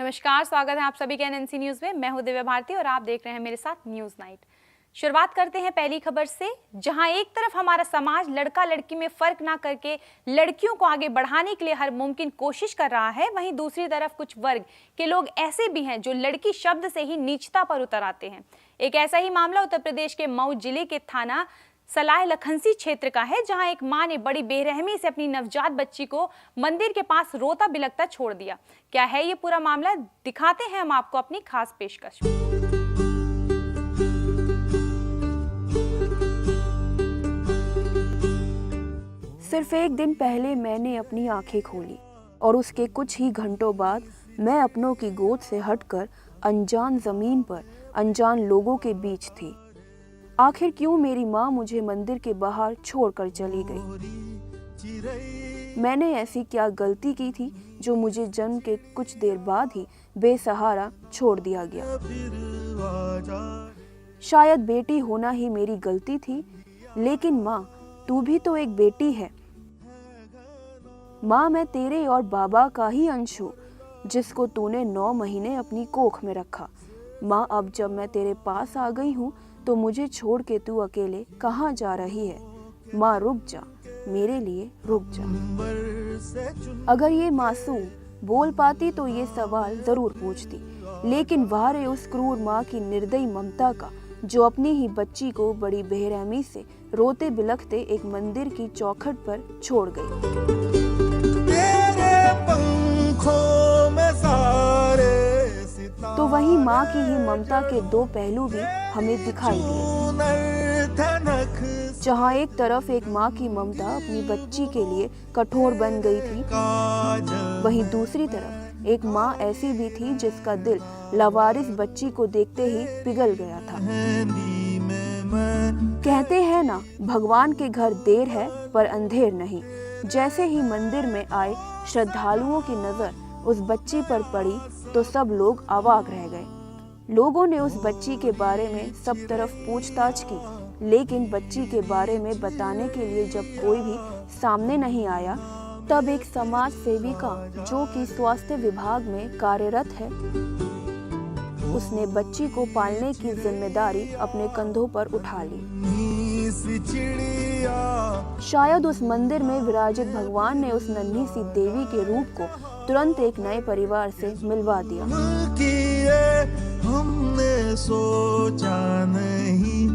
नमस्कार, स्वागत है आप सभी के एनएनसी न्यूज में। मैं हूं दिव्या भारती और आप देख रहे हैं मेरे साथ न्यूज नाइट। शुरुआत करते हैं पहली खबर से, जहां एक तरफ हमारा समाज लड़का लड़की में फर्क ना करके लड़कियों को आगे बढ़ाने के लिए हर मुमकिन कोशिश कर रहा है, वहीं दूसरी तरफ कुछ वर्ग के लोग ऐसे भी हैं जो लड़की शब्द से ही नीचता पर उतर आते हैं। एक ऐसा ही मामला उत्तर प्रदेश के मऊ जिले के थाना सलाह लखनसी क्षेत्र का है, जहां एक मां ने बड़ी बेरहमी से अपनी नवजात बच्ची को मंदिर के पास रोता बिलखता छोड़ दिया। क्या है ये पूरा मामला, दिखाते हैं हम आपको अपनी खास पेशकश। सिर्फ एक दिन पहले मैंने अपनी आंखें खोली और उसके कुछ ही घंटों बाद मैं अपनों की गोद से हटकर अनजान जमीन पर अनजान लोगों के बीच थी। आखिर क्यों मेरी माँ मुझे मंदिर के बाहर छोड़कर चली गई? मैंने ऐसी क्या गलती की थी जो मुझे जन्म के कुछ देर बाद ही बेसहारा छोड़ दिया गया? शायद बेटी होना ही मेरी गलती थी, लेकिन माँ तू भी तो एक बेटी है। माँ मैं तेरे और बाबा का ही अंश हूँ, जिसको तूने 9 महीने अपनी कोख में रखा। माँ अब जब मैं तेरे पास आ गई हूँ तो मुझे छोड़ के तू अकेले कहाँ जा रही है? माँ रुक जा, मेरे लिए रुक जा। अगर ये मासूम बोल पाती तो ये सवाल जरूर पूछती, लेकिन वारे उस क्रूर माँ की निर्दयी ममता का, जो अपनी ही बच्ची को बड़ी बेरहमी से रोते बिलखते एक मंदिर की चौखट पर छोड़ गई। तेरे पंखों में सारे तो वही माँ की ही ममता के 2 पहलू भी हमें दिखाई दिए। जहाँ एक तरफ एक माँ की ममता अपनी बच्ची के लिए कठोर बन गई थी, वहीं दूसरी तरफ एक माँ ऐसी भी थी जिसका दिल लावारिस बच्ची को देखते ही पिघल गया था। कहते हैं ना, भगवान के घर देर है पर अंधेर नहीं। जैसे ही मंदिर में आए श्रद्धालुओं की नजर उस बच्ची पर पड़ी तो सब लोग अवाक रह गए। लोगों ने उस बच्ची के बारे में सब तरफ पूछताछ की, लेकिन बच्ची के बारे में बताने के लिए जब कोई भी सामने नहीं आया, तब एक समाज सेविका जो कि स्वास्थ्य विभाग में कार्यरत है, उसने बच्ची को पालने की जिम्मेदारी अपने कंधों पर उठा ली। शायद उस मंदिर में विराजित भगवान ने उस नन्ही सी देवी के रूप को तुरंत एक नए परिवार से मिलवा दिया। हमने सोचा नहीं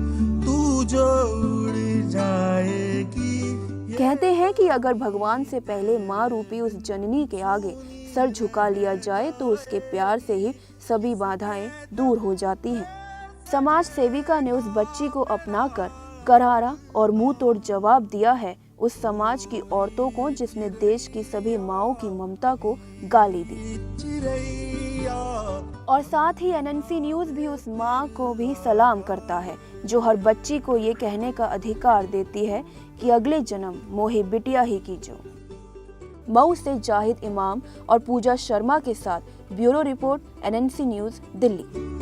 तू जो उड़ जाएगी। कहते हैं कि अगर भगवान से पहले माँ रूपी उस जननी के आगे सर झुका लिया जाए तो उसके प्यार से ही सभी बाधाएं दूर हो जाती हैं। समाज सेविका ने उस बच्ची को अपनाकर करारा और मुंह तोड़ जवाब दिया है उस समाज की औरतों को जिसने देश की सभी माँओं की ममता को गाली दी। और साथ ही एनएनसी न्यूज भी उस माँ को भी सलाम करता है जो हर बच्ची को ये कहने का अधिकार देती है कि अगले जन्म मोहे बिटिया ही कीजो। मऊ से जाहिद इमाम और पूजा शर्मा के साथ bureau report, NNC news, Delhi.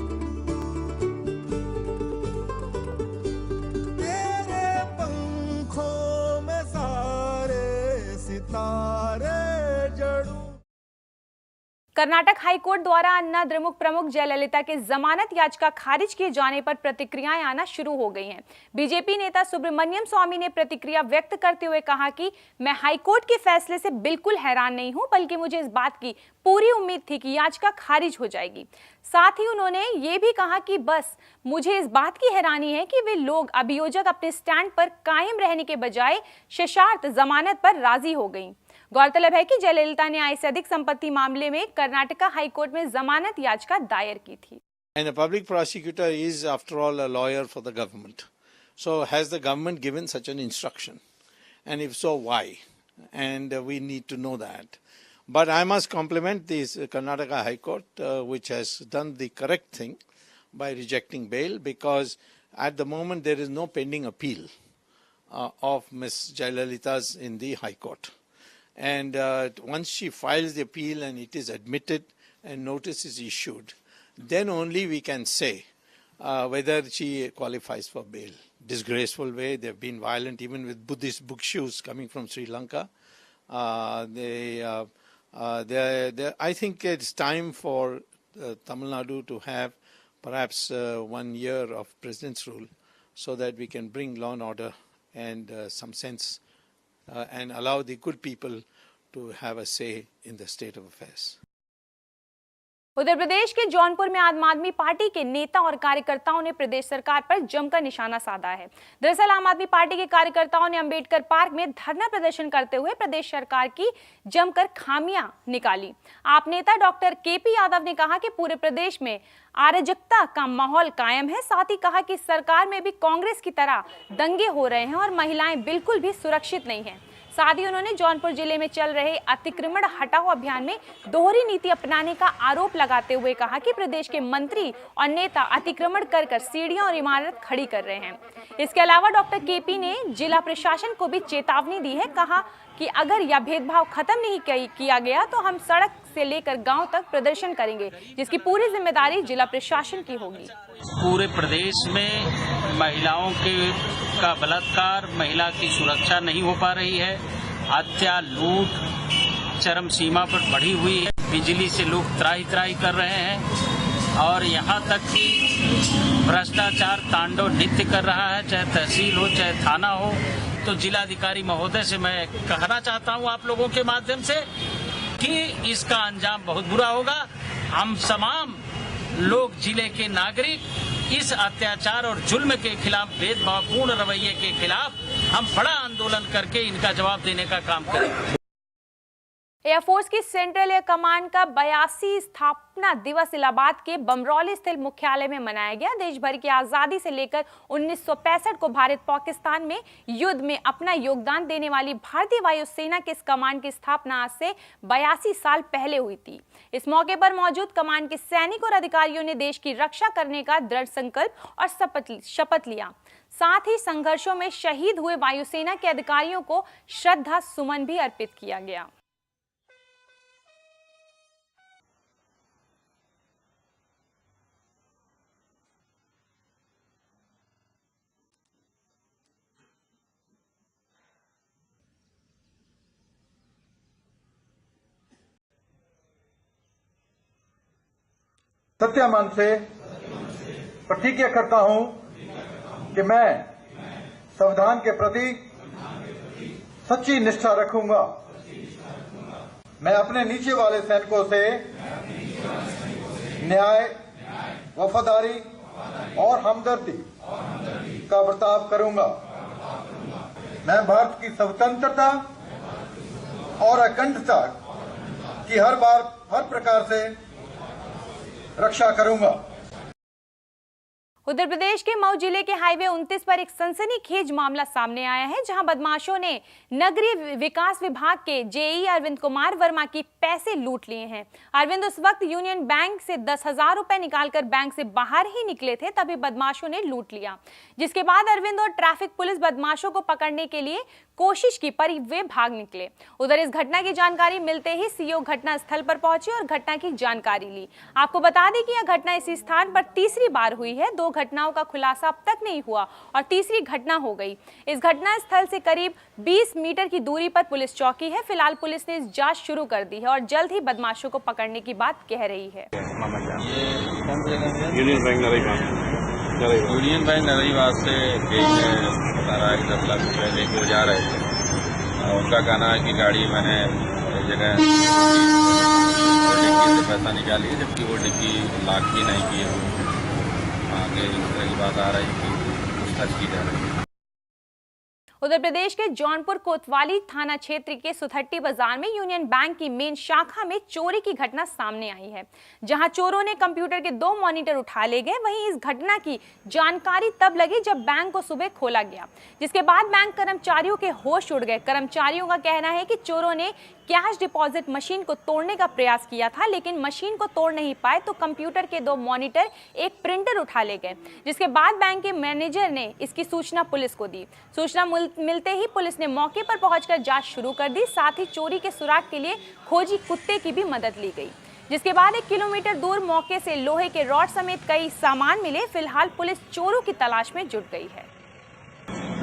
Karnataka high court द्वारा अन्ना द्रमुक प्रमुख जयललिता के जमानत याचिका खारिज किए जाने पर प्रतिक्रियाएं आना शुरू हो गई हैं। बीजेपी नेता सुब्रमण्यम स्वामी ने प्रतिक्रिया व्यक्त करते हुए कहा कि मैं हाईकोर्ट के फैसले से बिल्कुल हैरान नहीं हूं, बल्कि मुझे इस बात की पूरी उम्मीद थी कि याचिका खारिज हो जाएगी। साथ ही उन्होंने ये भी कहा कि बस मुझे इस बात की हैरानी है कि वे लोग अभियोजक अपने स्टैंड पर कायम रहने के बजाय सशर्त जमानत पर राजी हो गई। गौरतलब है कि जयललिता ने आय से अधिक संपत्ति मामले में कर्नाटका हाईकोर्ट में जमानत याचिका दायर की थी। And a public prosecutor is, after all, a lawyer for the government. So, has the government given such an instruction? And if so, why? And we need to know that. But I must compliment this Karnataka High Court, which has done the correct thing by rejecting bail, because at the moment there is no pending appeal of Ms. Jayalalitha's in the High Court. And once she files the appeal and it is admitted and notice is issued, then only we can say whether she qualifies for bail. Disgraceful way, they have been violent even with Buddhist bhikshus coming from Sri Lanka. They I think it's time for Tamil Nadu to have perhaps 1 year of president's rule, so that we can bring law and order and some sense and allow the good people to have a say in the state of affairs. Uttar Pradesh के जौनपुर में आम आदमी party के नेता और कार्यकर्ताओं ने प्रदेश सरकार पर जमकर निशाना साधा है। दरअसल आम आदमी पार्टी के कार्यकर्ताओं ने अंबेडकर पार्क में धरना प्रदर्शन करते हुए प्रदेश सरकार की जमकर खामियां निकाली। आप नेता डॉक्टर केपी यादव ने कहा कि पूरे प्रदेश में अराजकता का माहौल कायम है। साथ ही कहा कि सरकार में भी कांग्रेस की तरह दंगे हो रहे हैं और महिलाएं बिल्कुल भी सुरक्षित नहीं हैं। साथ ही उन्होंने जौनपुर जिले में चल रहे अतिक्रमण हटाओ अभियान में दोहरी नीति अपनाने का आरोप लगाते हुए कहा कि प्रदेश के मंत्री और नेता अतिक्रमण कर सीढ़ियां और इमारत खड़ी कर रहे हैं। इसके अलावा डॉक्टर केपी ने जिला प्रशासन को भी चेतावनी दी है। कहा कि अगर यह भेदभाव खत्म नहीं किया गया तो हम सड़क से लेकर गांव तक प्रदर्शन करेंगे, जिसकी पूरी जिम्मेदारी जिला प्रशासन की होगी। पूरे प्रदेश में महिलाओं का बलात्कार, महिला की सुरक्षा नहीं हो पा रही है। हत्या, लूट चरम सीमा पर बढ़ी हुई है। बिजली से लोग त्राही कर रहे हैं और यहाँ तक कि भ्रष्टाचार तांडव नृत्य कर रहा है, चाहे तहसील हो चाहे थाना हो। तो जिलाधिकारी महोदय से मैं कहना चाहता हूँ आप लोगों के माध्यम से कि इसका अंजाम बहुत बुरा होगा। हम तमाम लोग, जिले के नागरिक इस अत्याचार और जुल्म के खिलाफ, भेदभावपूर्ण रवैये के खिलाफ हम बड़ा आंदोलन करके इनका जवाब देने का काम करेंगे। एयरफोर्स की सेंट्रल एयर कमांड का 82 स्थापना दिवस इलाहाबाद के बमरौली स्थित मुख्यालय में मनाया गया। देश भर की आजादी से लेकर 1965 को भारत पाकिस्तान में युद्ध में अपना योगदान देने वाली भारतीय वायुसेना के इस कमांड की स्थापना आज से 82 साल पहले हुई थी। इस मौके पर मौजूद कमांड के सैनिक और अधिकारियों ने देश की रक्षा करने का दृढ़ संकल्प और शपथ लिया। साथ ही संघर्षों में शहीद हुए वायुसेना के अधिकारियों को श्रद्धा सुमन भी अर्पित किया गया। सत्यामान से प्रतिज्ञा करता हूं कि मैं संविधान के प्रति सच्ची निष्ठा रखूंगा। मैं अपने नीचे वाले सैनिकों से न्याय, वफादारी और हमदर्दी का बर्ताव करूंगा। मैं भारत की स्वतंत्रता और अखंडता की हर प्रकार से रक्षा करूंगा। उत्तर प्रदेश के मऊ जिले के हाईवे 29 पर एक सनसनीखेज मामला सामने आया है, जहां बदमाशों ने नगरीय विकास विभाग के जेई अरविंद कुमार वर्मा की पैसे लूट लिए हैं। अरविंद उस वक्त यूनियन बैंक से 10,000 रुपए निकालकर बैंक से बाहर ही निकले थे, तभी बदमाशों ने लूट लिया। जिसके बाद अरविंद और ट्रैफिक पुलिस बदमाशों को पकड़ने के लिए कोशिश की, पर वे भाग निकले। उधर इस घटना की जानकारी मिलते ही सीओ घटना स्थल पर पहुंचे और घटना की जानकारी ली। आपको बता दें कि यह घटना इसी स्थान पर तीसरी बार हुई है। 2 घटनाओं का खुलासा अब तक नहीं हुआ और तीसरी घटना हो गई। इस घटना स्थल से करीब 20 मीटर की दूरी पर पुलिस चौकी है। फिलहाल पुलिस ने जांच शुरू कर दी है और जल्द ही बदमाशों को पकड़ने की बात कह रही है। यूनियन बैंक नरीवास से बता रहा है 10 लाख रुपए लेके जा रहे थे। उनका कहना है कि गाड़ी मैंने एक जगह डिक्की से पैसा निकाली, जबकि वो डिक्की लॉक भी नहीं की है। आगे इस तरह की बात आ रही है कि पूछताछ की जा रही है। उत्तर प्रदेश के जौनपुर कोतवाली थाना क्षेत्र के सुथट्टी बाजार में यूनियन बैंक की मेन शाखा में चोरी की घटना सामने आई है, जहां चोरों ने कंप्यूटर के 2 मॉनिटर उठा ले गए। वहीं इस घटना की जानकारी तब लगी जब बैंक को सुबह खोला गया, जिसके बाद बैंक कर्मचारियों के होश उड़ गए। कर्मचारियों का कहना है कि चोरों ने कैश डिपॉजिट मशीन को तोड़ने का प्रयास किया था, लेकिन मशीन को तोड़ नहीं पाए तो कंप्यूटर के 2 मॉनिटर, एक प्रिंटर उठा ले गए। जिसके बाद बैंक के मैनेजर ने इसकी सूचना पुलिस को दी। सूचना मिलते ही पुलिस ने मौके पर पहुंचकर जांच शुरू कर दी। साथ ही चोरी के सुराग के लिए खोजी कुत्ते की भी मदद ली गई। जिसके बाद 1 किलोमीटर दूर मौके से लोहे के रॉड समेत कई सामान मिले। फिलहाल पुलिस चोरों की तलाश में जुट गई है।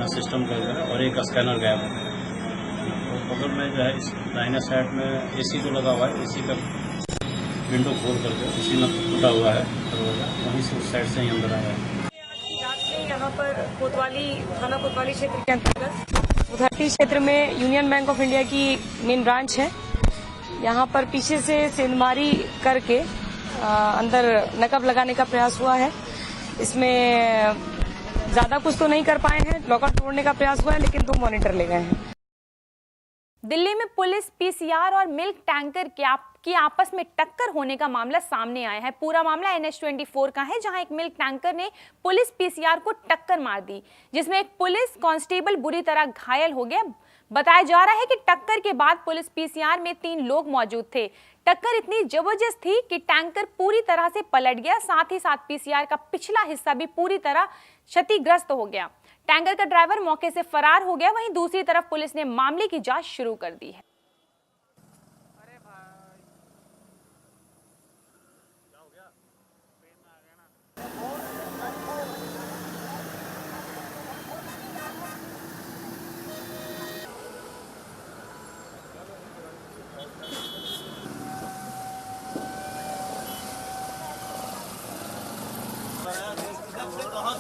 सिस्टम का और एक स्कैनर गया बगल में जो है इस दाहिने साइड में एसी तो लगा हुआ है, एसी का विंडो खोल करके उसी में टूटा हुआ है दरवाजा, वहीं से उस साइड से ही अंदर आया है। यहाँ पर कोतवाली थाना कोतवाली क्षेत्र के अंतर्गत उधरती क्षेत्र में यूनियन बैंक ऑफ इंडिया की मेन ब्रांच है। यहाँ पर पीछे से सेंधमारी करके अंदर नकब लगाने का प्रयास हुआ है। इसमें ज्यादा कुछ तो नहीं कर पाए हैं, लॉकर तोड़ने का प्रयास हुआ है, लेकिन 2 मॉनिटर ले गए हैं। दिल्ली में पुलिस पीसीआर और मिल्क टैंकर की आपस में टक्कर होने का मामला सामने आया है। पूरा मामला NH24 का है, जहां एक मिल्क टैंकर ने पुलिस पीसीआर को टक्कर मार दी, जिसमें एक पुलिस कांस्टेबल बुरी तरह घायल हो गया। बताया जा रहा है कि टक्कर के बाद पुलिस पीसीआर में 3 लोग मौजूद थे। टक्कर इतनी जबरदस्त थी कि टैंकर पूरी तरह से पलट गया, साथ ही साथ पीसीआर का पिछला हिस्सा भी पूरी तरह क्षतिग्रस्त हो गया। टैंकर का ड्राइवर मौके से फरार हो गया। वहीं दूसरी तरफ पुलिस ने मामले की जांच शुरू कर दी है।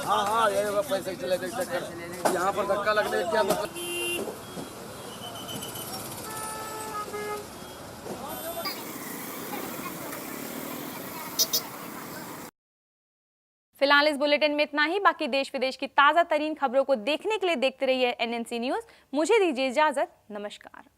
हाँ यही होगा, पैसे चले चक्कर यहाँ पर धक्का लगने क्या मतलब। फिलहाल इस बुलेटिन में इतना ही। बाकी देश विदेश की ताजा तरीन खबरों को देखने के लिए देखते रहिए NNC न्यूज। मुझे दीजिए इजाजत। नमस्कार।